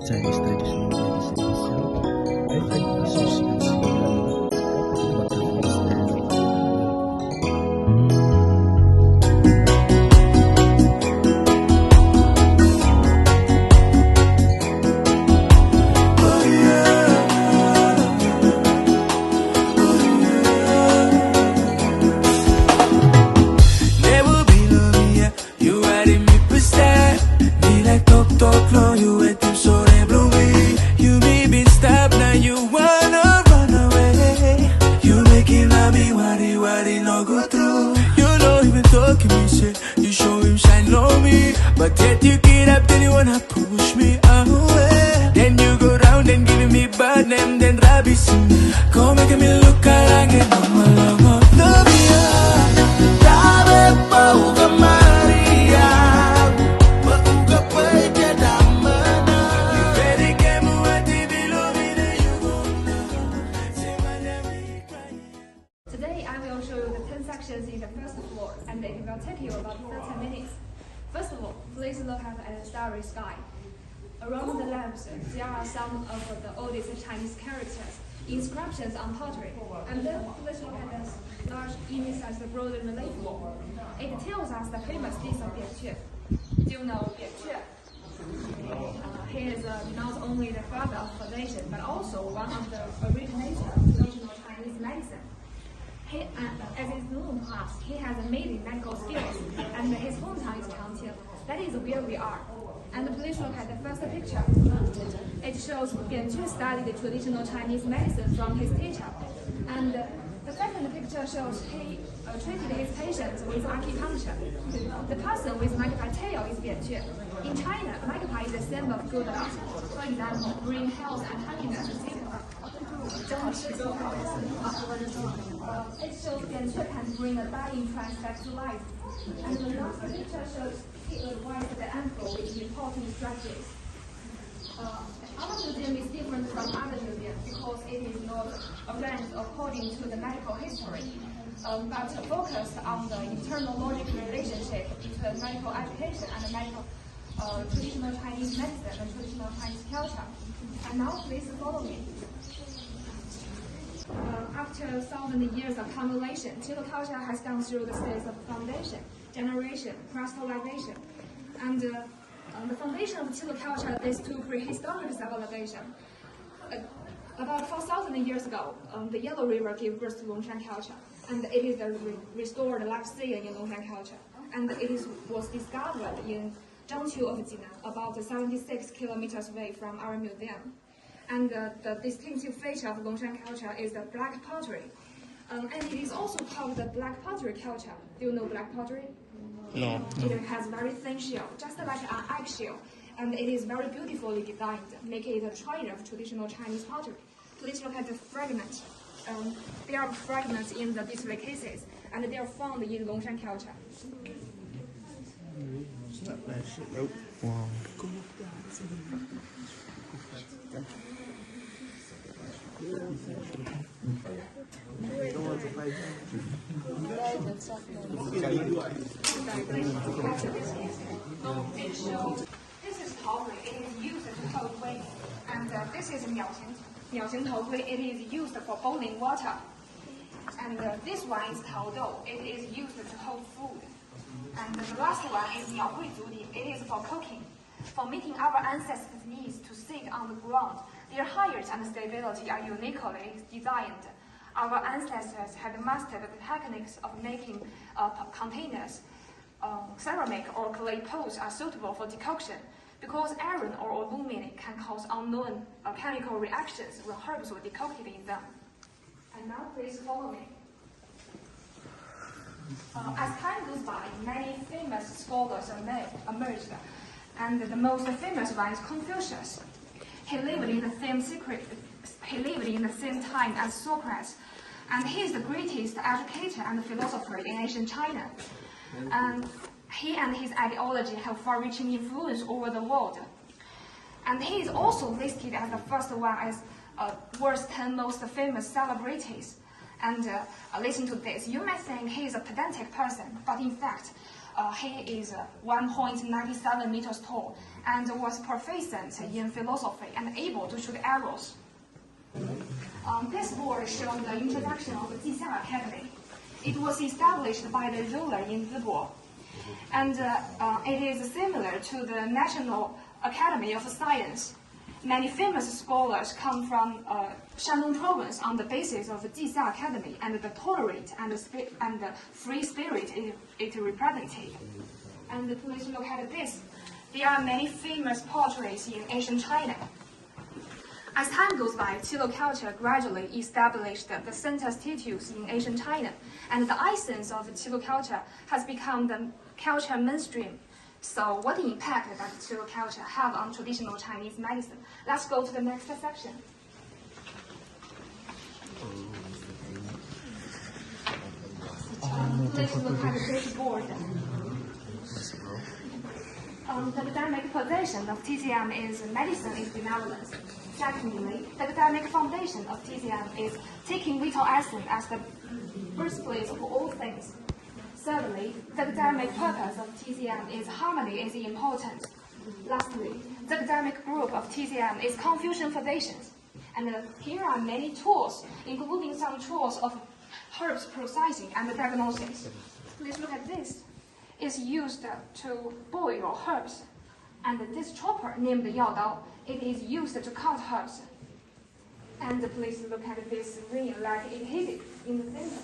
Chinese traditional medicine itself, I find associates here what the you show him shine on me, but yet you get up, then you wanna push me away. Then you go round and giving me bad name, then rubbish. Go making me look like it on my love. Love ya, Dabe Pauga Maria, Pauga Paja Damana. You better get me what they below me, then you go now. Today I will show you the 10 sections in the first floor, and it will take you about 30 minutes. First of all, please look at the starry sky. Around the lamps, there are some of the oldest Chinese characters, inscriptions on pottery. And then please look at the large image as the broad relief wall. It tells us the famous deeds of Bianque. Do you know Bianque? He is not only the father of foundation, but also one of the originators of traditional Chinese medicine. As is known to us, he has amazing medical skills, and his hometown is Changqing. That is where we are. And please look at the first picture. It shows Bianque studied traditional Chinese medicine from his teacher. And the second picture shows he treated his patients with acupuncture. The person with magpie tail is Bianque. In China, magpie is a symbol of good luck. For example, bring health and happiness to people. It shows Bianque can bring a dying trance back to life. And the last picture shows he advised the emperor with important strategies. Our museum is different from other museums because it is not arranged according to the medical history, but focused on the internal logic relationship between medical education and medical traditional Chinese medicine and traditional Chinese culture. And now please follow me. After 1,000 years of accumulation, Qilo culture has gone through the stages of foundation, generation, crystallization. And the foundation of Qilo culture is to prehistoric civilization. About 4,000 years ago, the Yellow River gave birth to Longshan culture, and it is the restored life seeing in Longshan culture. And it was discovered in Zhangqiu of Jinan, about 76 kilometers away from our museum. And the distinctive feature of Longshan culture is the black pottery. And it is also called the black pottery culture. Do you know black pottery? No. It has very thin shell, just like an eggshell, and it is very beautifully designed, making it a treasure of traditional Chinese pottery. Please look at the fragments. There are fragments in the display cases, and they are found in Longshan culture. Wow. This is taohui. It is used to hold weight, and this is miaoxing taohui. It is used for boiling water, and this one is taodou. It is used to hold food, and the last one is miaohui zudi. It is for cooking, for meeting our ancestors' needs to sit on the ground. Their height and stability are uniquely designed. Our ancestors had mastered the techniques of making containers. Ceramic or clay pots are suitable for decoction because iron or aluminum can cause unknown chemical reactions when herbs were decocted in them. And now please follow me. As time goes by, many famous scholars emerged, and the most famous one is Confucius. He lived in the same time as Socrates, and he is the greatest educator and philosopher in ancient China. And he and his ideology have far-reaching influence over the world. And he is also listed as the first one as world's 10 most famous celebrities. And listen to this, you may think he is a pedantic person, but in fact, he is 1.97 meters tall and was proficient in philosophy and able to shoot arrows. This board shows the introduction of the Jixia Academy. It was established by the ruler in Zibo, and it is similar to the National Academy of Science. Many famous scholars come from Shandong province on the basis of the Jixia Academy and the tolerant and the free spirit it represented. And please look at this. There are many famous portraits in ancient China. As time goes by, Qilo culture gradually established the center status in ancient China, and the essence of Qilo culture has become the culture mainstream. So what impact does Qilo culture have on traditional Chinese medicine? Let's go to the next section. Let's look at this board. The academic position of TCM is medicine is benevolence. Secondly, the academic foundation of TCM is taking vital essence as the birthplace of all things. Thirdly, the academic purpose of TCM is harmony is important. Lastly, the academic group of TCM is Confucian physicians. And here are many tools, including some tools of herbs processing and diagnosis. Please look at this. It's used to boil herbs. And this chopper named Yao Dao, it is used to cut herbs. And please look at this ring like it hid in the center.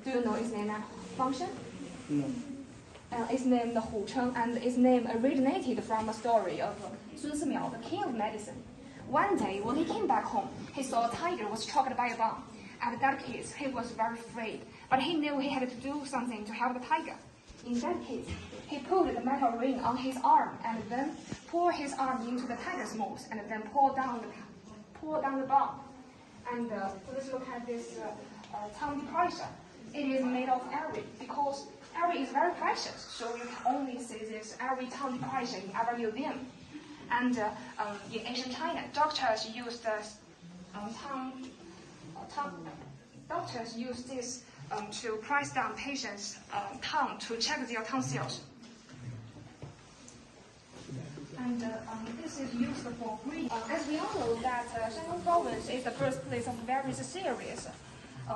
Do you know its name and function? No. It's named Hu Cheng, and its name originated from a story of Sun Simiao, the king of medicine. One day, when he came back home, he saw a tiger was struck by a bomb. At that case, he was very afraid, but he knew he had to do something to help the tiger. In that case, he put the metal ring on his arm and then poured his arm into the tiger's mouth and then poured down the bomb. And let's look at this tongue depressor. It is made of ivory because ivory is very precious, so you can only see this ivory tongue depressor in our museum. And in ancient China, doctors use this to press down patients' tongue to check their tonsils. And this is used for breathing. As we all know that Shandong province is the birthplace of various theories.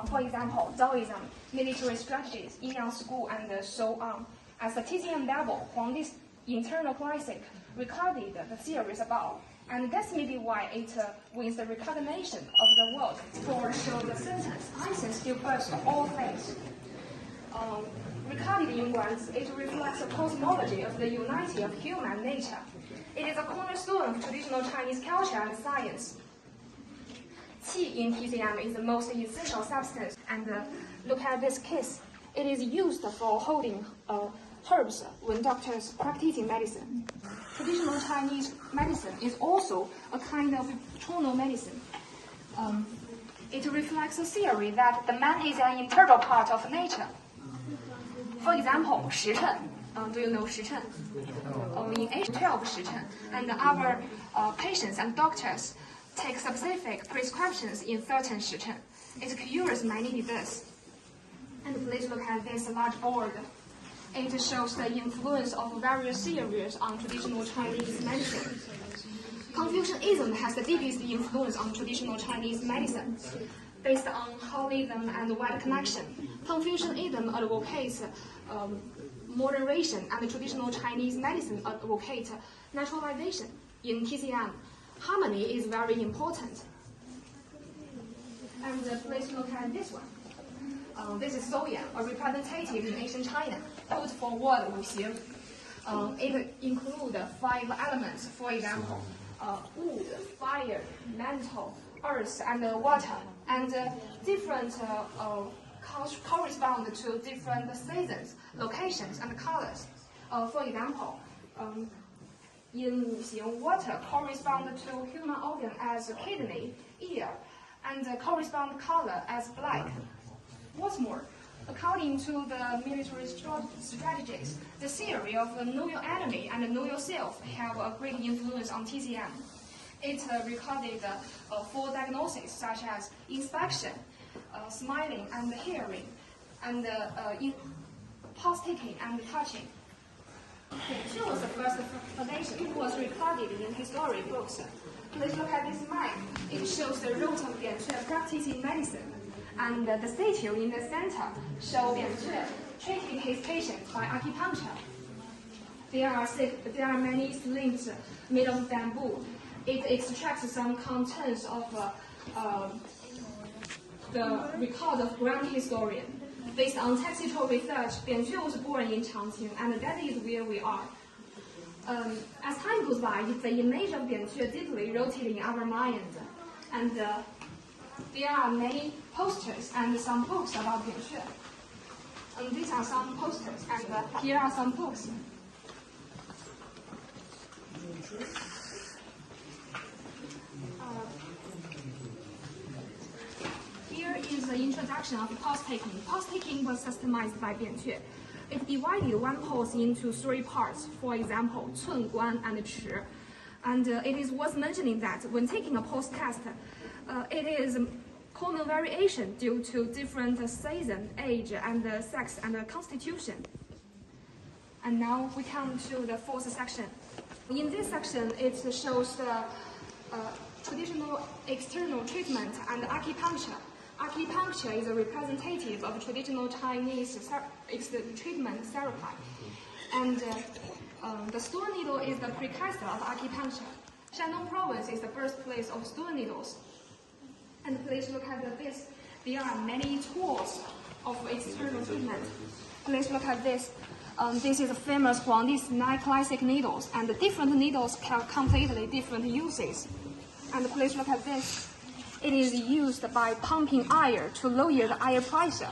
For example, Taoism, military strategies, Yin Yang school, and so on. As the TCM level, Huangdi's internal classic recorded the theories above. And that's maybe why it wins the recognition of the world for show the sentence, essence still first of all things. Recorded in words, it reflects the cosmology of the unity of human nature. It is a cornerstone of traditional Chinese culture and science. Qi in TCM is the most essential substance. And look at this case. It is used for holding herbs when doctors practicing medicine. Traditional Chinese medicine is also a kind of patronal medicine. It reflects a theory that the man is an integral part of nature. For example, 时辰. Do you know 时辰? In age 12 时辰. And our patients and doctors take specific prescriptions in certain 时辰. It cures many diseases. And please look at this large board. It shows the influence of various theories on traditional Chinese medicine. Confucianism has the deepest influence on traditional Chinese medicine. Based on holism and wide connection, Confucianism advocates moderation, and traditional Chinese medicine advocates naturalization. In TCM, harmony is very important. And please look at this one. This is soya, a representative in ancient China, put forward 五行. It includes 5 elements, for example, wood, fire, metal, earth, and water, and different correspond to different seasons, locations, and colors. For example, in 五行, water correspond to human organ as kidney, ear, and correspond color as black. What's more, according to the military strategies, the theory of know your enemy and know yourself have a great influence on TCM. It recorded 4 diagnoses such as inspection, smiling, and hearing. And pulse-taking and touching. Bianque was the first foundation. It was recorded in historic books. Please look at this map. It shows the route of Bianque practicing medicine. And the statue in the center shows Bianque treating his patients by acupuncture. There are many slings made of bamboo. It extracts some contents of the record of grand historian. Based on textual research, Bianque was born in Changqing, and that is where we are. As time goes by, the image of Bianque deeply rooted in our mind, and there are many posters and some books about Bianque. These are some posters, and here are some books. Here is the introduction of pulse-taking. Pulse-taking was systemized by Bianque. It divided one pulse into 3 parts, for example, cun, guan, and chi. And it is worth mentioning that when taking a pulse test, it is common variation due to different season, age, and sex and constitution. And now we come to the 4th section. In this section, it shows the traditional external treatment and acupuncture. Acupuncture is a representative of traditional Chinese treatment therapy. And the stone needle is the precursor of acupuncture. Shandong province is the birthplace of stone needles. And please look at this. There are many tools of external treatment. Please look at this. This is a famous Huangdi's 9 classic needles, and the different needles have completely different uses. And please look at this. It is used by pumping air to lower the air pressure.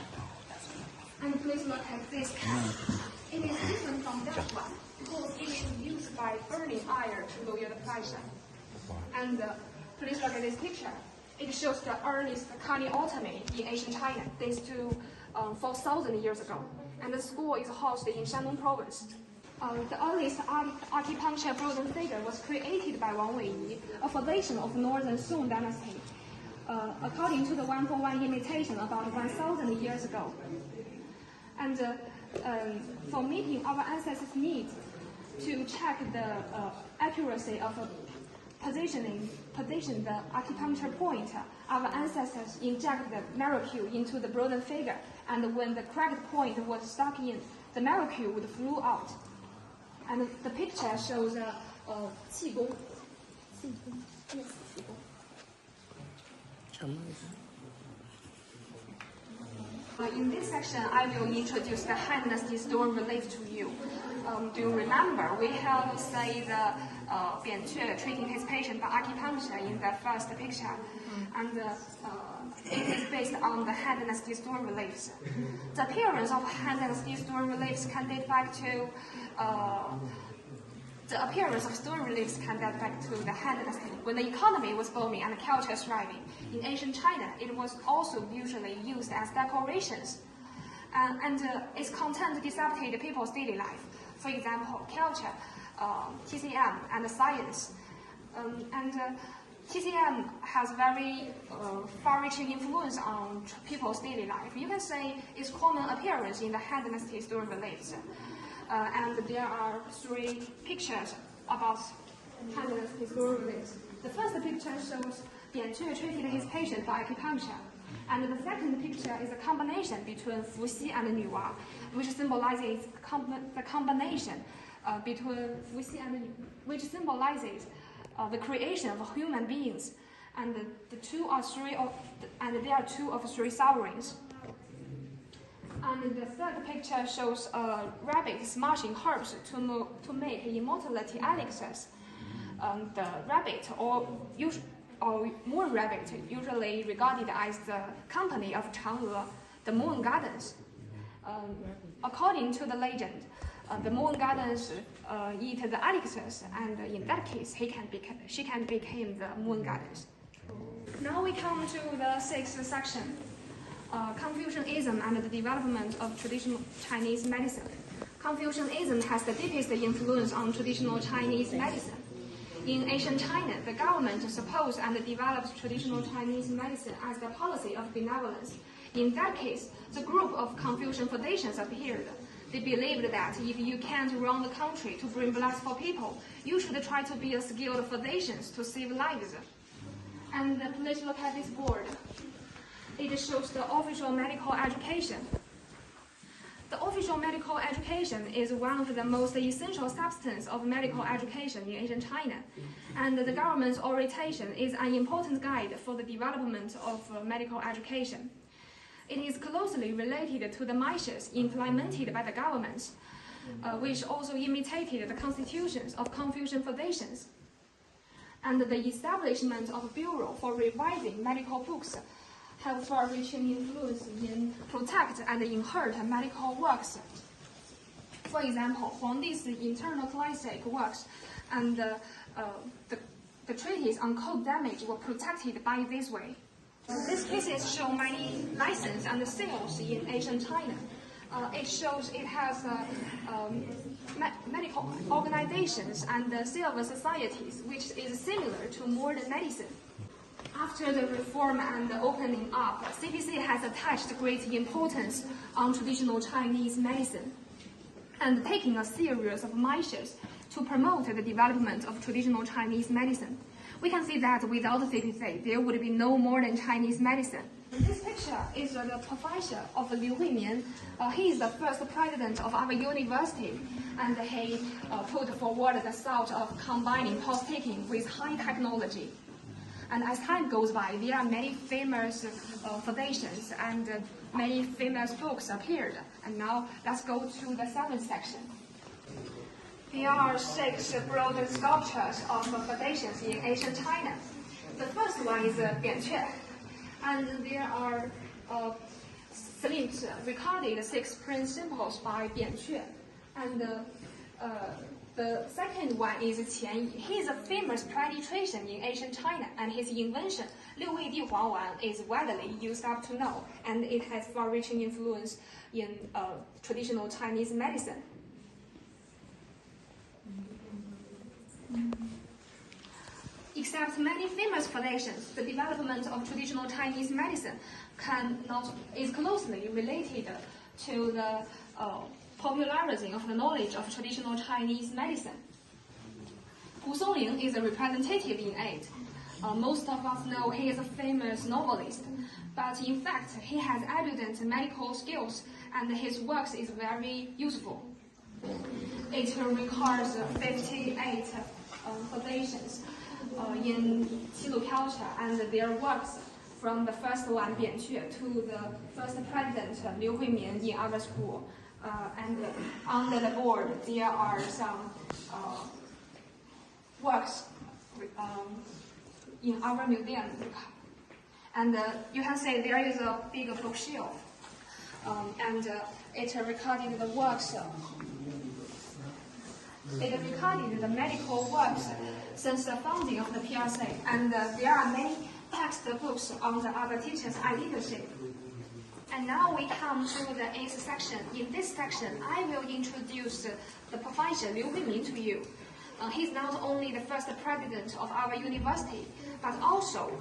And please look at this cap. It is different from that one because it is used by burning air to lower the pressure. And please look at this picture. It shows the earliest craniotomy in ancient China, dates to 4,000 years ago. And the school is hosted in Shandong province. The earliest acupuncture frozen figure was created by Wang Weiyi, a physician of Northern Song dynasty, according to the 1-for-1 imitation about 1,000 years ago. And for meeting our ancestors' needs to check the accuracy of position the acupuncture point, our ancestors inject the mercure into the frozen figure, and when the correct point was stuck in, the mercure would flow out. And the picture shows qigong. Yes, qigong. In this section, I will introduce the Han Dynasty stone relief to you. Do you remember we have said Bianque treating his patient by acupuncture in the first picture, and it is based on the Han Dynasty stone reliefs. The appearance of Han Dynasty stone reliefs can date back to the Han Dynasty, when the economy was booming and culture thriving. In ancient China, it was also usually used as decorations, and its content disrupted people's daily life. For example, culture, TCM, and science. TCM has very far-reaching influence on people's daily life. You can say its common appearance in the Han Dynasty stone reliefs. And there are 3 pictures about Han Dynasty stone reliefs. The first picture shows Bianque treating his patient by acupuncture. And the second picture is a combination between Fuxi and Nuwa, which symbolizes the combination between Fuxi and which symbolizes the creation of human beings. And there are 2 of 3 sovereigns. And the third picture shows rabbits smashing herbs to make immortality elixirs. The rabbit, or moon rabbit, usually regarded as the company of Chang'e, the moon gardens. According to the legend, the moon gardens eat the elixirs, and in that case, she can become the moon goddess. Now we come to the 6th section. Confucianism and the development of traditional Chinese medicine. Confucianism has the deepest influence on traditional Chinese medicine. In ancient China, the government supposed and developed traditional Chinese medicine as the policy of benevolence. In that case, the group of Confucian physicians appeared. They believed that if you can't run the country to bring blood for people, you should try to be a skilled physician to save lives. And please look at this board. It shows the official medical education. The official medical education is one of the most essential substance of medical education in ancient China, and the government's orientation is an important guide for the development of medical education. It is closely related to the measures implemented by the government, which also imitated the constitutions of Confucian physicians. And the establishment of a bureau for revising medical books have far-reaching influence in protect and inherit medical works. For example, Huangdi's internal classic works and the treatise on cold damage were protected by this way. These cases show many licenses and sales in ancient China. It shows it has medical organizations and civil societies, which is similar to modern medicine. After the reform and the opening up, CPC has attached great importance on traditional Chinese medicine and taking a series of measures to promote the development of traditional Chinese medicine. We can see that without CPC, there would be no modern Chinese medicine. This picture is the professor of Liu Huimian. He is the first president of our university, and he put forward the thought of combining post-taking with high technology. And as time goes by, there are many famous physicians and many famous books appeared. And now let's go to the seventh section. There are 6 broad sculptures of physicians in ancient China. The first one is Bianque, and there are slips recorded 6 principles by Bianque. And the second one is Qianyi. He is a famous pediatrician in ancient China, and his invention, 六味地黄丸, is widely used up to now, and it has far-reaching influence in traditional Chinese medicine. Except many famous physicians, the development of traditional Chinese medicine is closely related to the popularizing of the knowledge of traditional Chinese medicine. Gu Songling is a representative in it. Most of us know he is a famous novelist, but in fact he has evident medical skills and his works is very useful. It requires 58 physicians in Qilu culture, and their works from the first one, Bianque, to the first president, Liu Huimian, in our school. And under the board, there are some works in our museum. And you can see there is a big bookshelf, and it recorded the works. It recorded the medical works since the founding of the PRC, and there are many textbooks on the other teachers' leadership. And now we come to the 8th section. In this section, I will introduce the professor Liu Huimian to you. He's not only the first president of our university, but also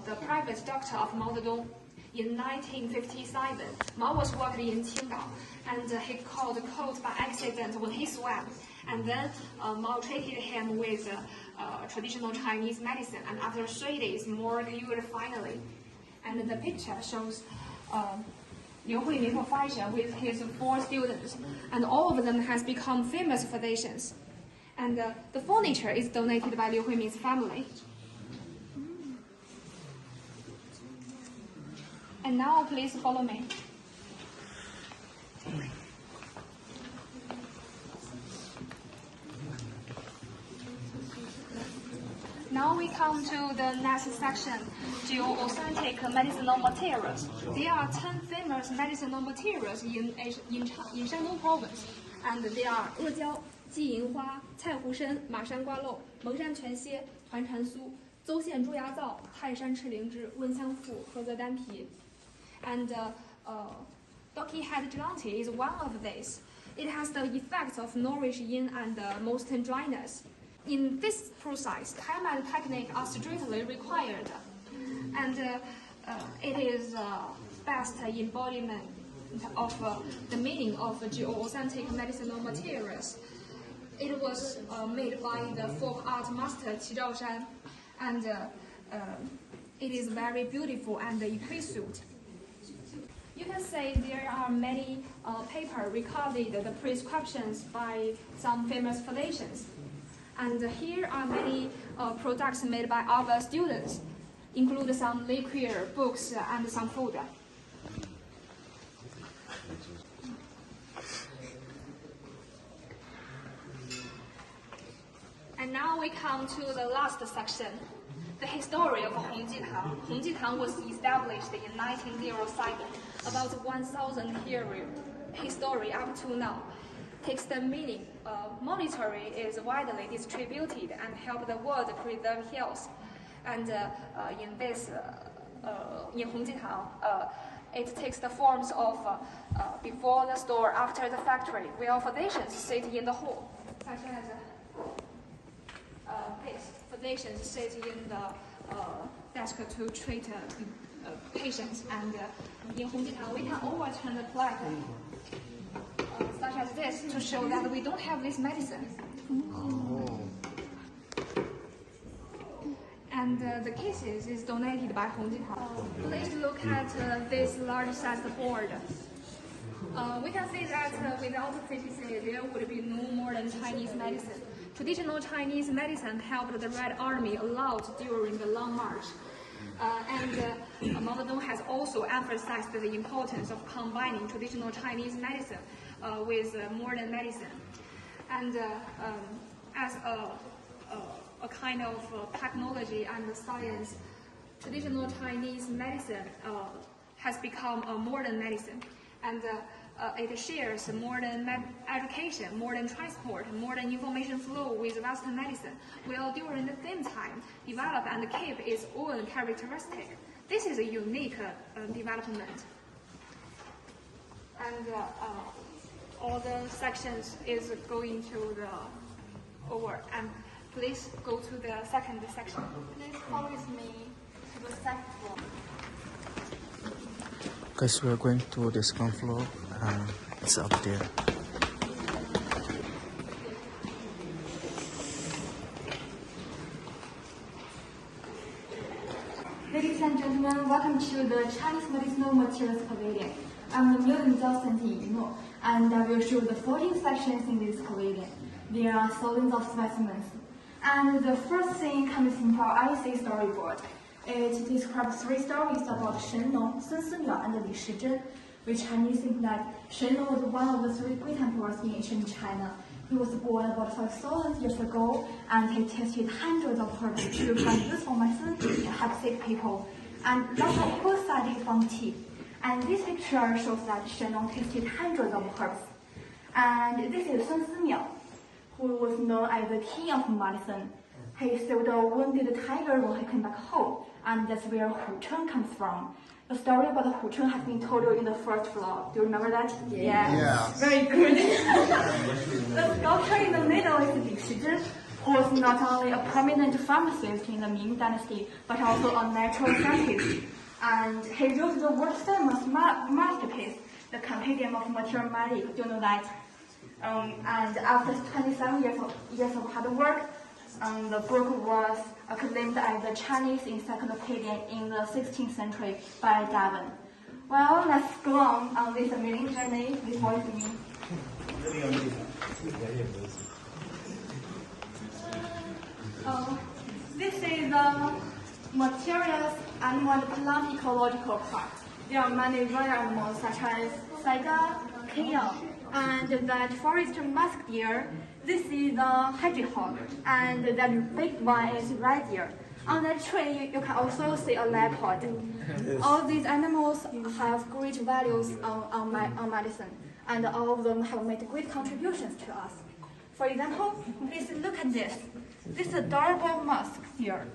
the private doctor of Mao Zedong. In 1957, Mao was working in Qingdao, and he caught cold by accident when he swam. And then Mao treated him with traditional Chinese medicine, and after 3 days, more cured finally. And the picture shows Liu Huimian professor with his 4 students, and all of them has become famous physicians. And the furniture is donated by Liu Huimian's family. And now please follow me. Now we come to the next section, geo-authentic medicinal materials. There are 10 famous medicinal materials in Shandong province, and they are 阿胶、鸡银花、菜胡参、马山瓜蒌、蒙山全蝎、团蝉酥、邹县猪牙皂、泰山赤灵芝、温香附、菏泽丹皮。And Doki head gelante is one of these. It has the effects of nourish yin and moisten dryness. In this process, time and technique are strictly required, and it is best embodiment the meaning of geo-authentic medicinal materials. It was made by the folk art master Qi Zhaoshan, and it is very beautiful and efficient. You can say there are many papers recorded the prescriptions by some famous physicians. And here are many products made by our students, include some liquor, books, and some food. And now we come to the last section, the history of Hongjitang. Hongjitang was established in 1907, about 1,000 years history up to now. Text meaning, monetary is widely distributed and help the world preserve health. And in Hongjitang, it takes the forms of before the store, after the factory, where physicians sit in the hall, such as physicians sit in the desk to treat patients. And in Hongjitang, we can overturn the plaque, such as this, to show that we don't have this medicine. And the cases is donated by Hongjitang. Please look at this large-sized board. We can see that without the CPC, there would be no modern Chinese medicine. Traditional Chinese medicine helped the Red Army a lot during the Long March. Mao Zedong has also emphasized the importance of combining traditional Chinese medicine with modern medicine. And as a kind of technology and science, traditional Chinese medicine has become a modern medicine. And it shares modern education, modern transport, modern information flow with Western medicine, while during the same time develop and keep its own characteristic. This is a unique development. And all the sections is going to the over. And please go to the second section. Please come with me to the second floor. Guys, we are going to the second floor, and it's up there. Ladies and gentlemen, welcome to the Chinese Medicinal Materials Pavilion. I'm the Museum Zhao and I will show the 14 sections in this pavilion. There are thousands of specimens. And the first thing comes into our IC storyboard. It describes 3 stories about Shandong, Sun Simiao, and Li Shizhen, which Chinese think that Shandong was one of the 3 great emperors in ancient China. He was born about 5,000 years ago, and he tested hundreds of herbs to find useful medicine to help sick people. And that's of course that he found tea. And this picture shows that Shandong tested hundreds of herbs. And this is Sun Simiao, who was known as the king of medicine. He saved a wounded tiger when he came back home, and that's where Hu Cheng comes from. The story about the Hu Cheng has been told in the first floor. Do you remember that? Yeah. Very good. The sculpture in the middle is Li Shizhen, who was not only a prominent pharmacist in the Ming Dynasty, but also a natural scientist. And he wrote the world-famous masterpiece, The Compendium of Material Magic. Do you know that? And after 27 years of hard work, the book was acclaimed as the Chinese encyclopedia in the 16th century by Darwin. Well, let's go on this amazing journey before me. This is the materials, animal, and plant ecological part. There are many rare animals such as saiga, kale, and that forest musk deer. This is the hedgehog, and that big one is red deer. On that tree, you can also see a leopard. All these animals have great values on medicine, and all of them have made great contributions to us. For example, please look at this. This adorable musk here.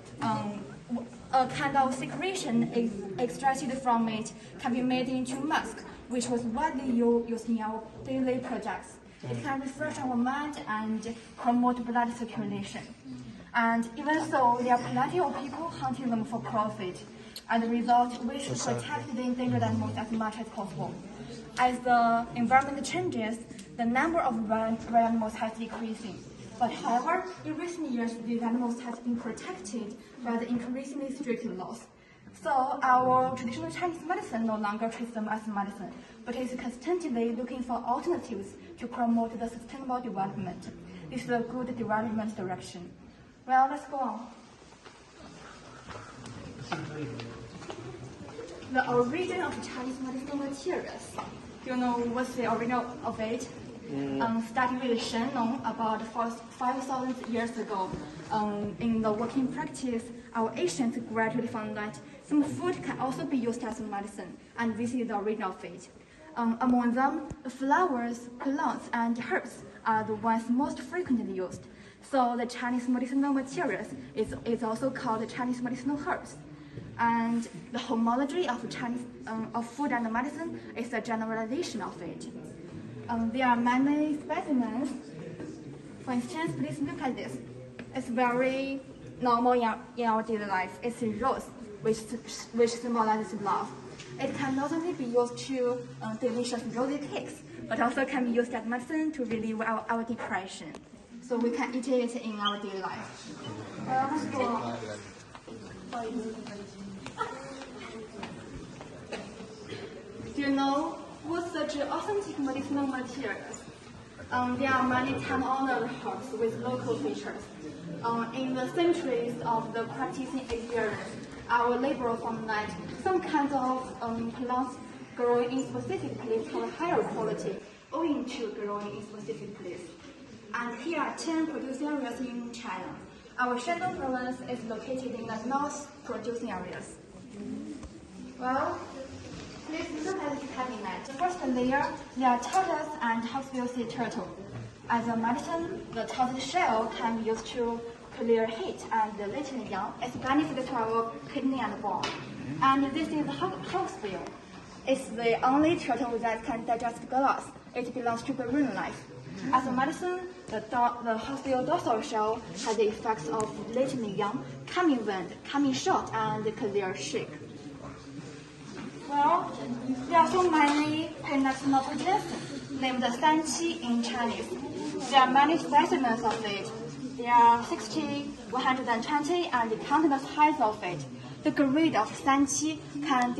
A kind of secretion extracted from it can be made into musk, which was widely used in our daily projects. It can refresh our mind and promote blood circulation. And even so, there are plenty of people hunting them for profit. As a result, we should protect the endangered animals as much as possible. as the environment changes, the number of wild animals has decreasing. But however, in recent years, these animals have been protected by the increasingly strict laws. So our traditional Chinese medicine no longer treats them as medicine, but is constantly looking for alternatives to promote the sustainable development. This is a good development direction. Well, let's go on. The origin of Chinese medicinal materials. Do you know what's the origin of it? Starting with Shandong about 5,000 years ago. In the working practice, our ancients gradually found that some food can also be used as medicine, and this is the origin of it. Among them, flowers, plants, and herbs are the ones most frequently used. So the Chinese medicinal materials is also called the Chinese medicinal herbs. And the homology of of food and medicine is a generalization of it. There are many specimens. For instance, please look at this. It's very normal in our daily life. It's a rose, which symbolizes love. It can not only be used to delicious rosy cakes, but also can be used as medicine to relieve our depression. So we can eat it in our daily life. Let's go on. Do you know what's such authentic medicinal materials? There are many time-honored herbs with local features. In the centuries of the practicing experience, our laborers found that some kinds of plants growing in specific places have a higher quality owing to growing in specific places. And here are 10 producing areas in China. Our Shandong province is located in the north producing areas. Well, please look at this cabinet. The first layer, there are tortoise and hospital sea turtle. As a medicine, the tortoise shell can be used to clear heat and latent yang. It's beneficial to our kidney and bone. And this is the hospital. It's the only turtle that can digest glass. It belongs to the marine life. As a medicine, the hospital dorsal shell has the effects of latent yang, calming wind, calming shock, and clear shake. Well, there are so many medicinal plants named Sanqi in Chinese. There are many specimens of it. There are 60, 120, and countless heights of it. The grade of Sanqi can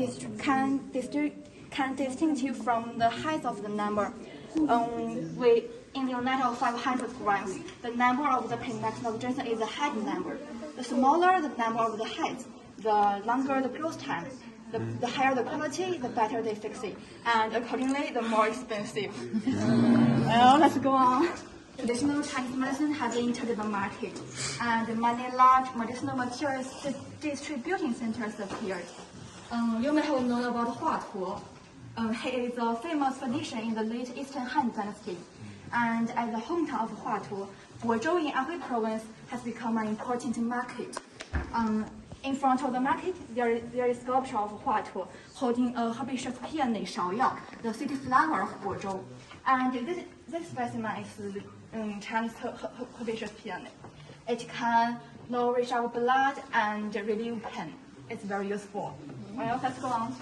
distinguish from the height of the number. In the unit of 500 grams, the number of the medicinal ginseng is a height number. The smaller the number of the heights, the longer the growth time. The higher the quality, the better the efficacy, and accordingly, the more expensive. Well, let's go on. Traditional Chinese medicine has entered the market, and many large medicinal materials distributing centers appeared. You may have known about Huatuo. He is a famous physician in the late Eastern Han Dynasty, and at the hometown of Huatuo, Guozhou in Anhui Province has become an important market. In front of the market, there is a sculpture of Huatuo holding a herbaceous peony Shaoyao, the city flower of Guozhou. And this specimen is Chinese herbaceous peony. It can nourish our blood and relieve pain. It's very useful. Well, let's go on.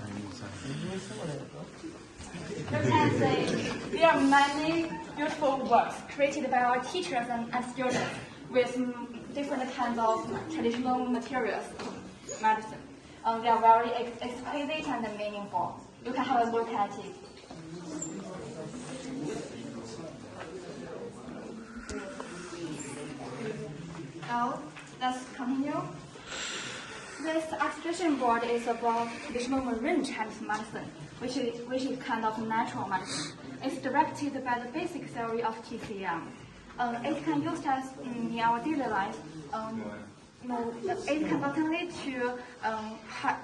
You can see there are many beautiful works created by our teachers and students with different kinds of traditional materials, medicine. They are very exquisite and meaningful. You can have a look at it. Now, let's continue. This exhibition board is about traditional marine Chinese medicine, which is kind of natural medicine. It's directed by the basic theory of TCM. It can be used as in our daily life. It can not only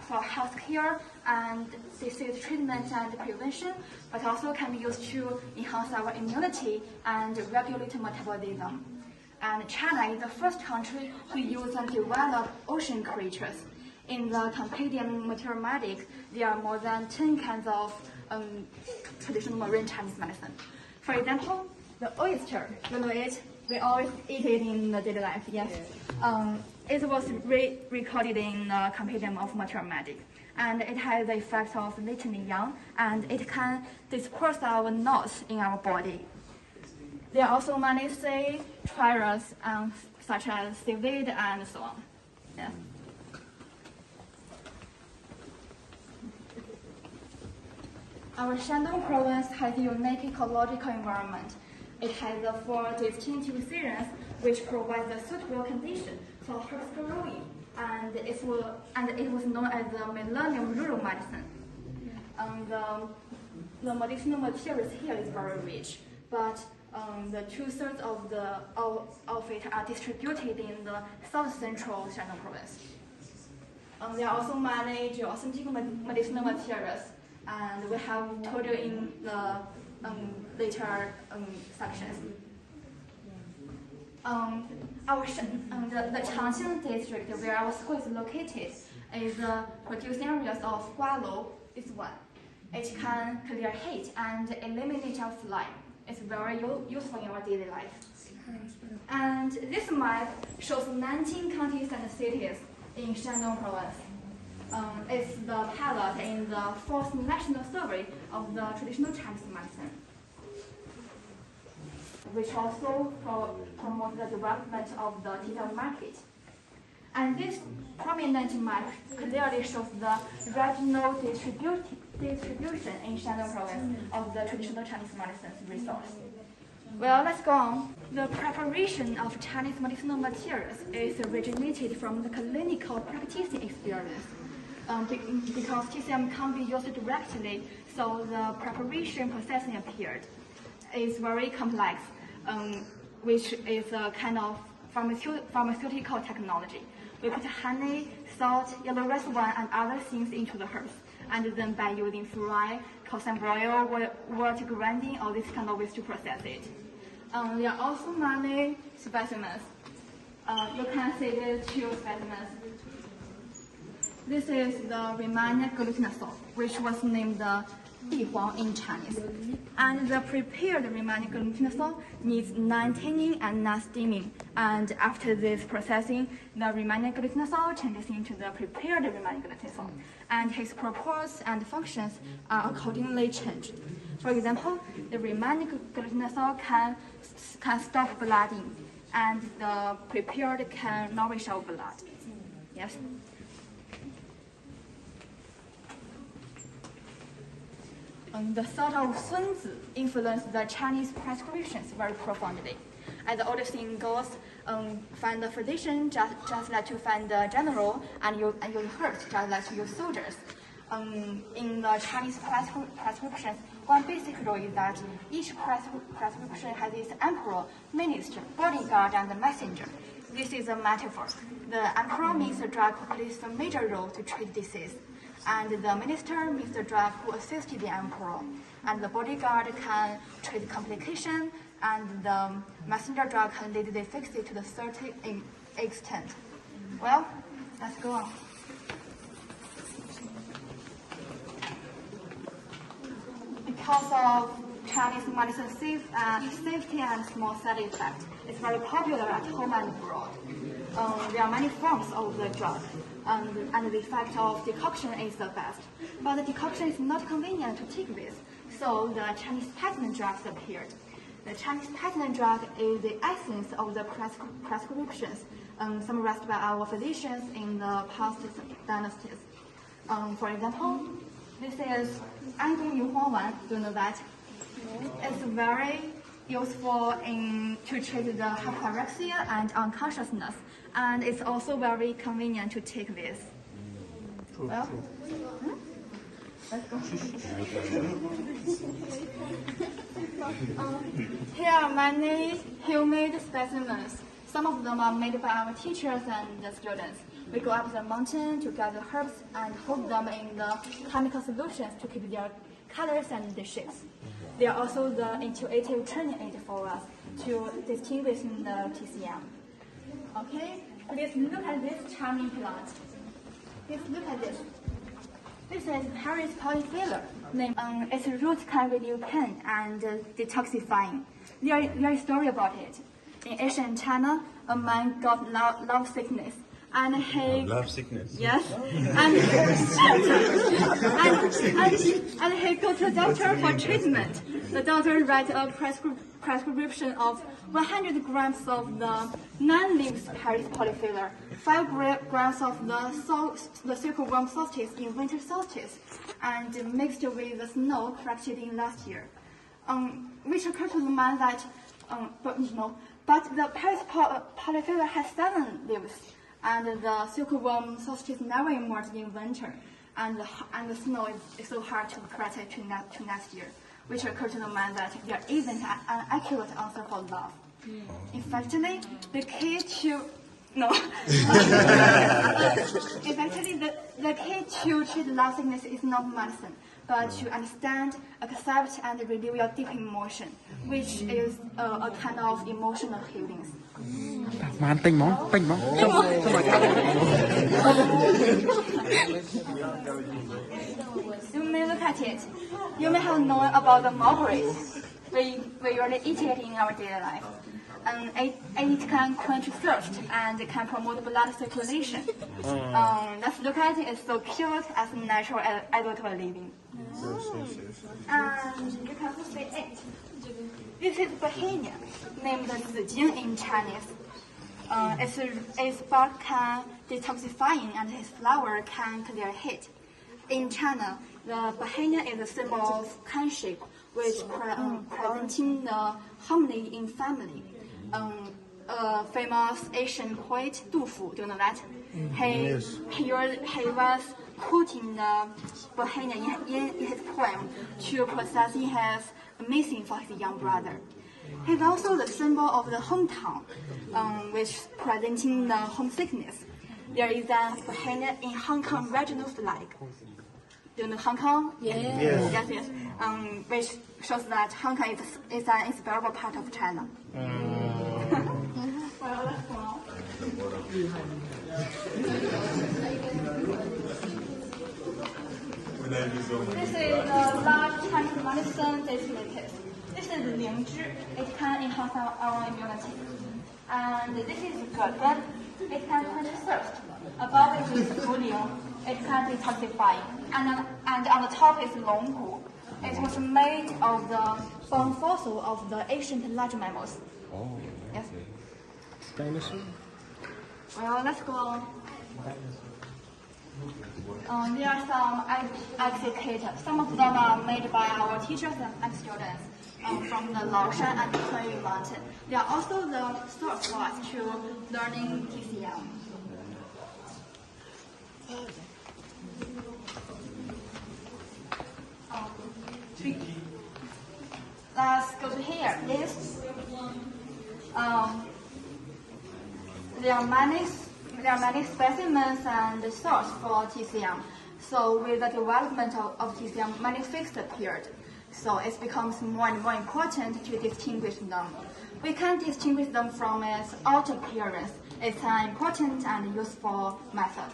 for health care and disease treatment and prevention, but also can be used to enhance our immunity and regulate metabolism. And China is the first country to use and develop ocean creatures. In the compendium Mathematics, there are more than 10 kinds of traditional marine Chinese medicine. For example, the oyster, you know it, We always eat it in the daily life, yes. It was recorded in the Compendium of Material Magic, and it has the effect of lightening young, and it can disperse our knots in our body. There are also many say trials, such as seaweed and so on. Yeah. Our Shandong province has a unique ecological environment. It has the 4 distinctive seasons which provide the suitable condition for herbs growing, and it was known as the Millennium Rural Medicine. The medicinal materials here is very rich, but the 2/3 of it are distributed in the south-central Shandong province. There are also many authentic medicinal materials, and we have told you in the later sections. The Changxing district where our school is located is the producing areas of Gualou. This one. It can clear heat and eliminate our fly. It's very useful in our daily life. And this map shows 19 counties and cities in Shandong province. It's the pilot in the 4th National Survey of the Traditional Chinese Medicine, which also promotes the development of the detailed market. And this prominent map clearly shows the regional distribution in Shandong province of the traditional Chinese medicine resource. Well, let's go on. The preparation of Chinese medicinal materials is originated from the clinical practicing experience. Because TCM can't be used directly, so the preparation processing appeared. It's very complex, which is a kind of pharmaceutical technology. We put honey, salt, yellow rice wine, and other things into the herbs, and then by using fry, calcium broil, water grinding, all these kind of ways to process it. There are also many specimens. You can see the 2 specimens. This is the remaining glutinous, which was named the Dihuang in Chinese. And the prepared remaining glutinous needs non-tanning and non-steaming. And after this processing, the remaining glutinous changes into the prepared remaining glutinous, and its purpose and functions are accordingly changed. For example, the remaining glutinous can stop blooding, and the prepared can nourish our blood. Yes. The thought of Sun Tzu influenced the Chinese prescriptions very profoundly. As the old saying goes, find the physician just like to find the general, and use herbs just like to use soldiers. In the Chinese prescriptions, one basic rule is that each prescription has its emperor, minister, bodyguard, and messenger. This is a metaphor. The emperor means the drug who plays a major role to treat disease, and the minister means the drug who assisted the emperor, and the bodyguard can treat complication, and the messenger drug can lead the efficacy to the certain extent. Well, let's go on. Because of Chinese medicine safety and small side effect, it's very popular at home and abroad. There are many forms of the drug, and the effect of decoction is the best. But the decoction is not convenient to take with, so the Chinese patent drugs appeared. The Chinese patent drug is the essence of the prescriptions summarized by our physicians in the past dynasties. For example, this is Andong Yuhuang Wan. Do you know that? It's very useful to treat the hyperexia and unconsciousness, and it's also very convenient to take this. Well, let's go. Here are many homemade specimens. Some of them are made by our teachers and the students. We go up the mountain to gather herbs and hold them in the chemical solutions to keep their colors and the shapes. They are also the intuitive training aid for us to distinguish in the TCM. Okay, please look at this charming plant. Please look at this. This is Paris polyphylla. Its roots can reduce pain and detoxifying. There is a story about it. in ancient China, a man got love sickness. And he Love sickness. yes, and he go to the doctor for treatment. The doctor write a prescription of 100 grams of the non-leaf Paris polyfiller, 5 grams of the silkworm solstice in winter solstice, and mixed with the snow collected in last year. Which occurred to the man that, but the Paris polyfiller has 7 leaves. And the silkworm solstice never emerged in winter, and the snow is so hard to collect to next year, which occurred to the man that there isn't an accurate answer for love. Effectively, the key to the key to treat love sickness is not medicine, but to understand, accept, and relieve your deep emotion, which is a kind of emotional healing. You may look at it. You may have known about the mulberries. We usually eat it in our daily life. It can quench thirst and can promote blood circulation. Let's look at it. It's so cute as a natural adult living. And you can also see it. This is Bohemia, named Zijin in Chinese. Its bark can detoxifying and its flower can clear heat. In China, the Bohemia is a symbol of kinship, which presenting the harmony in family. A famous Asian poet Du Fu, do you know that? He was quoting the Bohemia in his poem to process his missing for his young brother. He's also the symbol of the hometown, which presenting the homesickness. There is a Bohemia in Hong Kong regional flag. Do you know Hong Kong? Yes. Yes. Which shows that Hong Kong is an inseparable part of China. Well, let's go on. This is the large Chinese medicine disease. This is Lingzhi. It can enhance our immunity. And this is Guan. It can quench thirst. Above it is Guliang. It can detoxify. And on the top is Longgu. It was made of the bone fossil of the ancient large mammals. Oh. Yes. Dinosaur? Well, let's go on. There are some executors. Some of them are made by our teachers and students from the Laoshan and Kunyu Mountain. They are also the source for us to learning TCM. Let's go to here. There are many specimens and source for TCM. So with the development of TCM, many fixed appeared. So it becomes more and more important to distinguish them. We can distinguish them from its outer appearance. It's an important and useful method.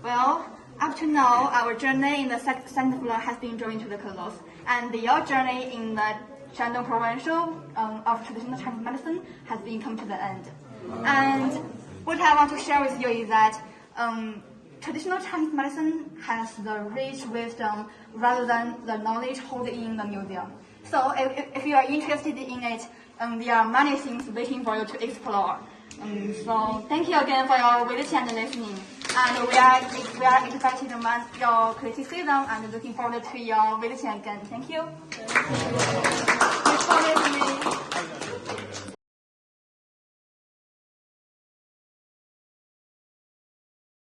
Well, up to now, our journey in the second floor has been drawing to the close, and your journey in the Shandong Provincial of traditional Chinese medicine has been come to the end. And what I want to share with you is that traditional Chinese medicine has the rich wisdom rather than the knowledge held in the museum. So if you are interested in it, there are many things waiting for you to explore. So thank you again for your visit and listening. And we are expecting your criticism and looking forward to your visit again. Thank you. Thank you for listening.